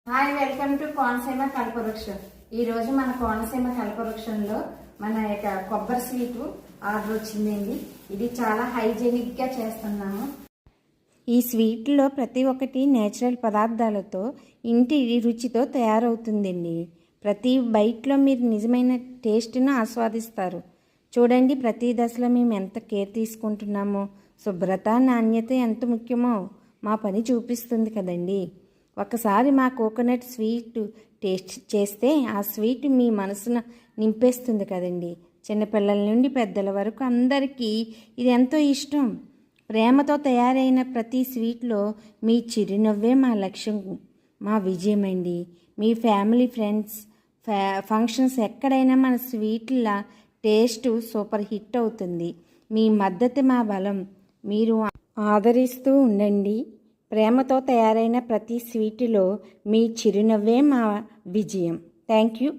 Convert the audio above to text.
Hi, welcome to Konaseema కల్పవృక్షం. ఈరోజు మన కోనసీమ కల్పవృక్షంలో మన యొక్క కొబ్బరి స్వీట్ ఆర్డర్ వచ్చిందండి. ఇది చాలా హైజెనిక్గా చేస్తున్నాము. ఈ స్వీట్లో ప్రతి ఒక్కటి నేచురల్ పదార్థాలతో ఇంటి రుచితో తయారవుతుందండి. ప్రతి బైట్లో మీరు నిజమైన టేస్ట్ను ఆస్వాదిస్తారు. చూడండి, ప్రతి దశలో మేము ఎంత కేర్ తీసుకుంటున్నామో, శుభ్రత నాణ్యత ఎంత ముఖ్యమో మా పని చూపిస్తుంది కదండి. ఒకసారి మా కోకోనట్ స్వీట్ టేస్ట్ చేస్తే ఆ స్వీట్ మీ మనసును నింపేస్తుంది కదండి. చిన్నపిల్లల నుండి పెద్దల వరకు అందరికీ ఇది ఎంతో ఇష్టం. ప్రేమతో తయారైన ప్రతి స్వీట్లో మీ చిరునవ్వే మా లక్ష్యం, మా విజయం అండి. మీ ఫ్యామిలీ, ఫ్రెండ్స్, ఫంక్షన్స్ ఎక్కడైనా మన స్వీట్ల టేస్ట్ సూపర్ హిట్ అవుతుంది. మీ మద్దతు మా బలం. మీరు ఆదరిస్తూ ఉండండి. ప్రేమతో తయారైన ప్రతి స్వీటులో మీ చిరునవ్వే మా విజయం. Thank you.